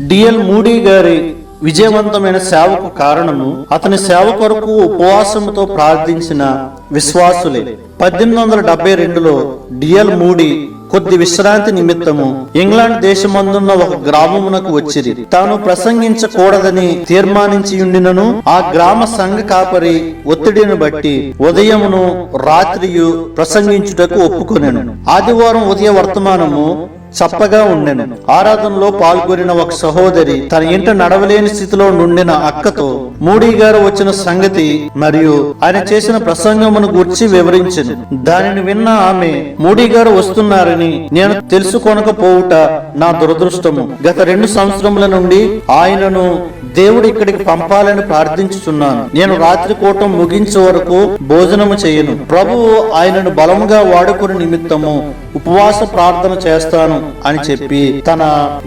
DL moody గారి విజయవంతమైన సేవకు కారణము అతని సేవ కొరకు ఉపవాసముతో ప్రార్థించిన విశ్వాసులే. 1872లో డిఎల్ మూడీ కొద్ది విశ్రాంతి నిమిత్తము ఇంగ్లాండ్ దేశమందున్న ఒక గ్రామమునకు వచ్చిరి. తాను ప్రసంగించకూడదని తీర్మానించి ఉండినను ఆ గ్రామ సంఘ కాపరి ఒత్తిడిని బట్టి ఉదయమును రాత్రియు ప్రసంగించుటకు ఒప్పుకొనెను. ఆదివారం ఉదయ వర్తమానము చప్పగా ఉండెను. ఆరాధనలో పాల్గొనిన ఒక సహోదరి తన ఇంట నడవలేని స్థితిలో నుండిన అక్కతో మూడీ గారు వచ్చిన సంగతి మరియు ఆయన చేసిన ప్రసంగమును గూర్చి వివరించెను. దానిని విన్న ఆమె, మూడీ గారు వస్తున్నారని నేను తెలుసుకొనకపోవుట నా దురదృష్టము. గత 2 సంవత్సరముల నుండి ఆయనను దేవుడు ఇక్కడికి పంపాలని ప్రార్థించుచున్నాను. నేను రాత్రి కూటం ముగించే వరకు భోజనము చేయను. ప్రభువు ఆయనను బలముగా వాడుకుని నిమిత్తము ఉపవాస ప్రార్థన చేస్తాను అని చెప్పి తన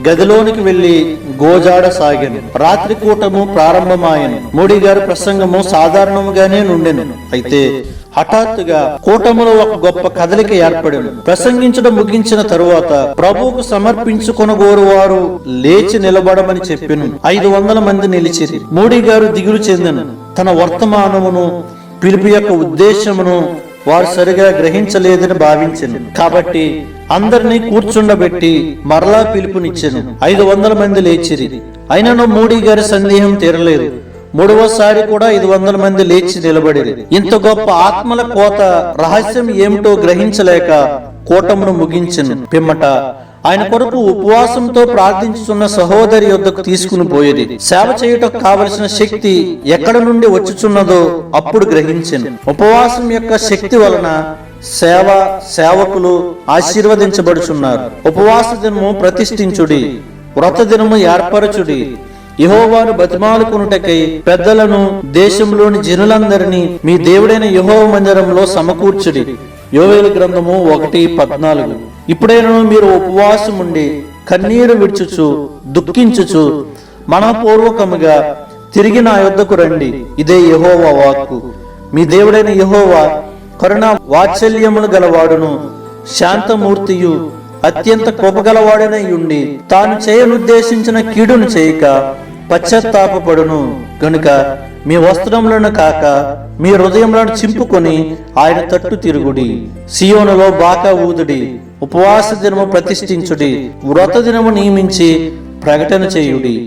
గదిలోనికి వెళ్లి గోజాడ సాగాను. రాత్రి కూటము ప్రారంభమాయను. మూడీ గారి ప్రసంగము సాధారణముగానే నుండెను. అయితే హఠాత్తుగా కూటములో ఒక గొప్ప కదలిక ఏర్పడింది. ప్రసంగించడం ముగించిన తరువాత ప్రభువుకు సమర్పించుకొనగోరు వారు లేచి నిలబడమని చెప్పెను. 500 మంది నిలిచిరి. మూడీ గారు దిగులు చెందెను. తన వర్తమానమును, పిలుపు యొక్క ఉద్దేశమును వారు సరిగా గ్రహించలేదని భావించెను. కాబట్టి అందరినీ కూర్చుండబెట్టి మరలా పిలుపునిచ్చెను. 500 మంది లేచిరి. అయినను మూడీ గారి సందేహం తీరలేదు. 3వసారి కూడా 500 మంది లేచి నిలబడిరి. ఇంత గొప్ప ఆత్మల కోత రహస్యం ఏమిటో గ్రహించలేక కూటమును ముగించెను. పిమ్మట ఆయన కొరకు ఉపవాసంతో ప్రార్థించుతున్న సహోదరి యొద్దకు తీసుకుని పోయేది. సేవ చేయుటకు కావలసిన శక్తి ఎక్కడ నుండి వచ్చుచున్నదో అప్పుడు గ్రహించెను. ఉపవాసం యొక్క శక్తి వలన సేవకులు ఆశీర్వదించబడుచున్నారు. ఉపవాస దినము ప్రతిష్ఠించుడి, వ్రత దినము ఏర్పరచుడి, యెహోవాను బతిమాలుకొనుటకై పెద్దలను దేశంలోని జనులందరినీ మీ దేవుడైన యెహోవా మందిరంలో సమకూర్చుడి. యోవేలు గ్రంథము 1:14. ఇప్పుడైనా మీరు ఉపవాసం ఉండి కన్నీరు విడుచుచు దుఃఖించుచు మనపూర్వకముగా తిరిగి నా యొద్దకు రండి. ఇదే యెహోవా వాక్కు. మీ దేవుడైన యెహోవా కరుణ వాత్సల్యములు గలవాడును, శాంతమూర్తియు, అత్యంత కోపగలవాడనై ఉండి తాను చేయనుద్దేశించిన కీడును చేయక పశ్చాత్తాపపడును గనుక మీ వస్త్రములను కాక మీ హృదయములను చింపుకొని ఆయన తట్టు తిరుగుడి. సియోనులో బాకా ఊదుడి, ఉపవాస దినము ప్రతిష్ఠించుడి, వ్రత దినము నియమించి ప్రకటన చేయుడి.